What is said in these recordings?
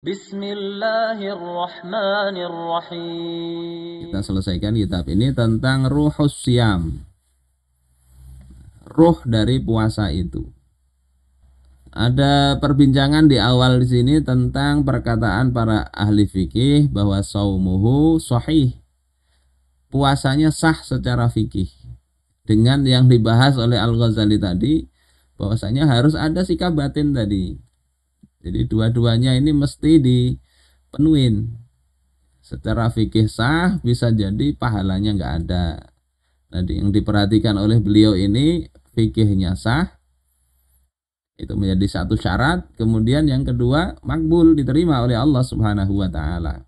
Bismillahirrahmanirrahim. Kita selesaikan kitab ini tentang ruhus syam, ruh dari puasa itu. Ada perbincangan di awal di sini tentang perkataan para ahli fikih bahwa saumuhu sahih, puasanya sah secara fikih. Dengan yang dibahas oleh Al-Ghazali tadi, bahwasanya harus ada sikap batin tadi. Jadi dua-duanya ini mesti dipenuhin. Secara fikih sah, bisa jadi pahalanya nggak ada. Nah, yang diperhatikan oleh beliau ini fikihnya sah, itu menjadi satu syarat. Kemudian yang kedua, makbul, diterima oleh Allah Subhanahu wa taala.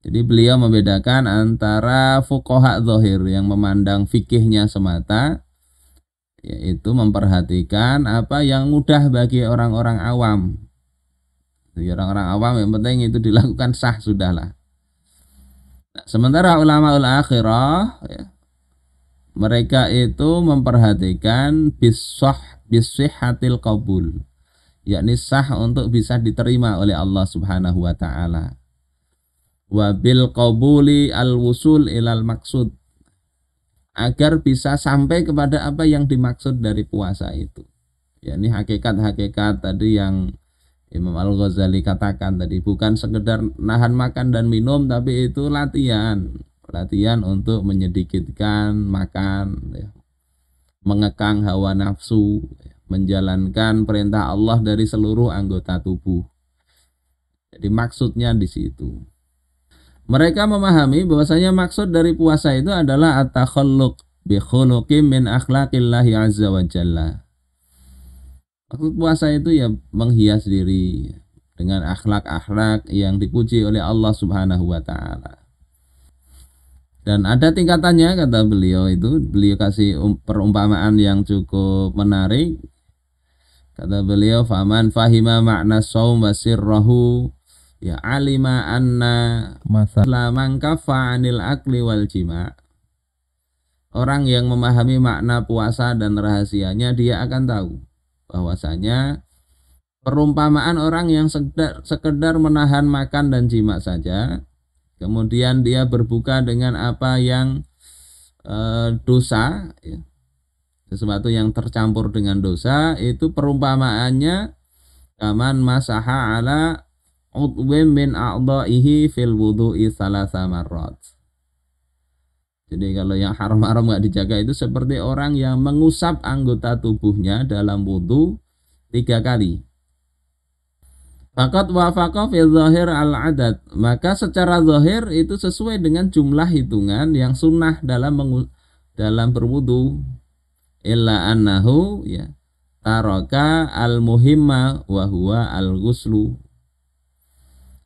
Jadi beliau membedakan antara fuqaha zahir yang memandang fikihnya semata, yaitu memperhatikan apa yang mudah bagi orang-orang awam. Jadi orang-orang awam yang penting itu dilakukan sah sudahlah. Nah, sementara ulama akhirah ya, mereka itu memperhatikan bisihhatil qabul, yakni sah untuk bisa diterima oleh Allah Subhanahu wa taala. Wa bil qabuli al wusul ilal maksud, agar bisa sampai kepada apa yang dimaksud dari puasa itu. Ya, ini hakikat-hakikat tadi yang Imam Al-Ghazali katakan tadi, bukan sekedar nahan makan dan minum, tapi itu latihan untuk menyedikitkan makan, ya, mengekang hawa nafsu, ya, menjalankan perintah Allah dari seluruh anggota tubuh. Jadi maksudnya di situ. Mereka memahami bahwasanya maksud dari puasa itu adalah at-takhalluq bi khuluqin min akhlaqillahi azza wa jalla. Maksud puasa itu ya menghias diri dengan akhlak-akhlak yang dipuji oleh Allah Subhanahu wa taala. Dan ada tingkatannya, kata beliau itu, beliau kasih perumpamaan yang cukup menarik. Kata beliau, faman fahima makna shaum wa sirrahu ya alima anna masalah mangkafa anil akli wal jima'. Orang yang memahami makna puasa dan rahasianya, dia akan tahu bahwasanya perumpamaan orang yang sekedar menahan makan dan jima saja, kemudian dia berbuka dengan apa yang dosa, ya, sesuatu yang tercampur dengan dosa, itu perumpamaannya kaman masaha ala udwin min a'dha'ihi fil wudu'i salasa marrat. Jadi kalau yang haram-haram nggak dijaga itu seperti orang yang mengusap anggota tubuhnya dalam wudu 3 kali. Faqad wafaqa fi zahir al-adad, maka secara zahir itu sesuai dengan jumlah hitungan yang sunnah dalam berwudu. Illa annahu ya taraka al-muhimma wa huwa al-ghuslu.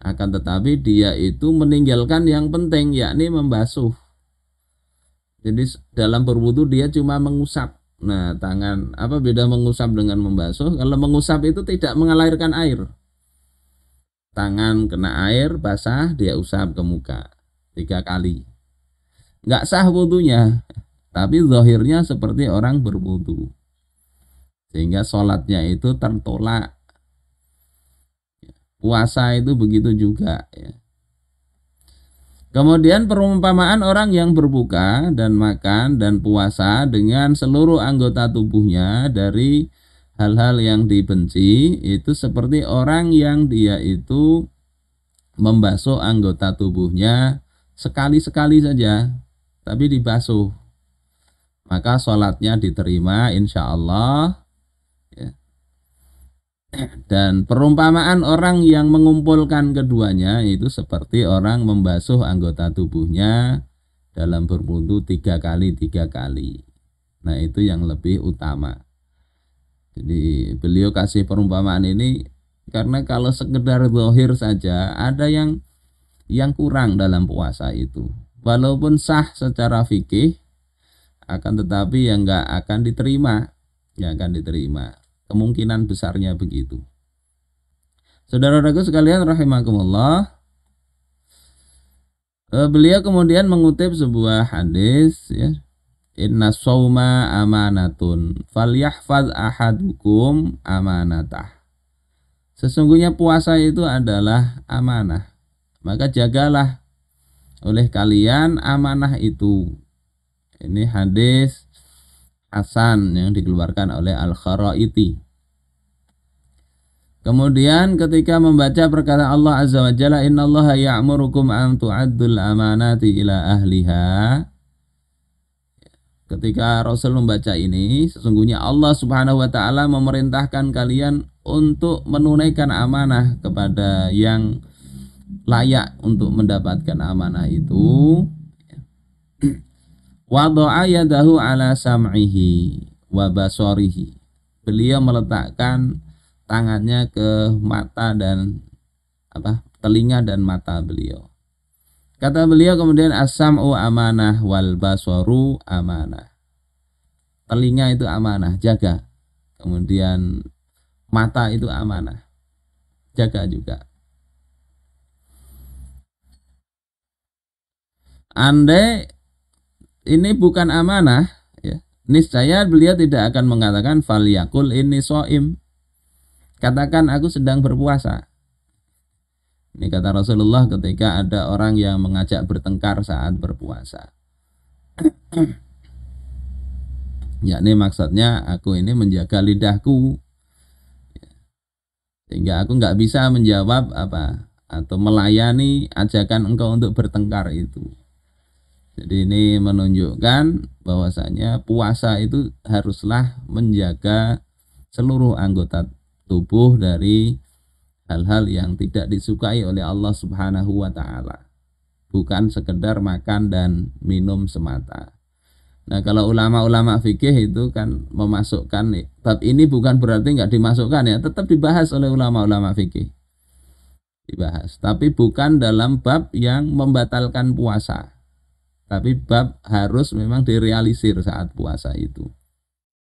Akan tetapi dia itu meninggalkan yang penting, yakni membasuh. Jadi dalam berwudu dia cuma mengusap. Nah, tangan, apa beda mengusap dengan membasuh? Kalau mengusap itu tidak mengalirkan air. Tangan kena air basah, dia usap ke muka 3 kali. Nggak sah wudunya, tapi zahirnya seperti orang berwudu, sehingga sholatnya itu tertolak. Puasa itu begitu juga, ya. Kemudian perumpamaan orang yang berbuka dan makan dan puasa dengan seluruh anggota tubuhnya dari hal-hal yang dibenci, itu seperti orang yang dia itu membasuh anggota tubuhnya sekali-sekali saja, tapi dibasuh. Maka sholatnya diterima insya Allah. Ya. Dan perumpamaan orang yang mengumpulkan keduanya itu seperti orang membasuh anggota tubuhnya dalam berwudu 3 kali 3 kali. Nah, itu yang lebih utama. Jadi beliau kasih perumpamaan ini karena kalau sekedar zahir saja ada yang kurang dalam puasa itu. Walaupun sah secara fikih, akan tetapi yang nggak akan diterima, Kemungkinan besarnya begitu. Saudara-saudaraku sekalian rahimakumullah, beliau kemudian mengutip sebuah hadis, ya. Inna shauma amanatun falyahfaz ahadukum amanatah. Sesungguhnya puasa itu adalah amanah. Maka jagalah oleh kalian amanah itu. Ini hadis hasan yang dikeluarkan oleh Al-Kharaiti. Kemudian ketika membaca perkataan Allah Azza wa Jalla, innallaha ya'murukum an tu'addul amanati ila ahliha. Ketika Rasul membaca ini, sesungguhnya Allah Subhanahu wa taala memerintahkan kalian untuk menunaikan amanah kepada yang layak untuk mendapatkan amanah itu. Wada'a yadahu ala sam'ihi wa basarihi. Beliau meletakkan tangannya ke mata dan telinga dan mata beliau. Kata beliau kemudian as-sam'u amanah wal basaru amanah. Telinga itu amanah, jaga. Kemudian mata itu amanah, jaga juga. Andai ini bukan amanah, ya, niscaya beliau tidak akan mengatakan falyakul ini shaim. Katakan aku sedang berpuasa. Ini kata Rasulullah ketika ada orang yang mengajak bertengkar saat berpuasa. Yakni maksudnya aku ini menjaga lidahku, sehingga aku nggak bisa menjawab atau melayani ajakan engkau untuk bertengkar itu. Jadi ini menunjukkan bahwasanya puasa itu haruslah menjaga seluruh anggota tubuh dari hal-hal yang tidak disukai oleh Allah Subhanahu wa taala. Bukan sekedar makan dan minum semata. Nah, kalau ulama-ulama fikih itu kan memasukkan bab ini bukan berarti nggak dimasukkan ya, tetap dibahas oleh ulama-ulama fikih. Dibahas, tapi bukan dalam bab yang membatalkan puasa. Tapi bab harus memang direalisir saat puasa itu.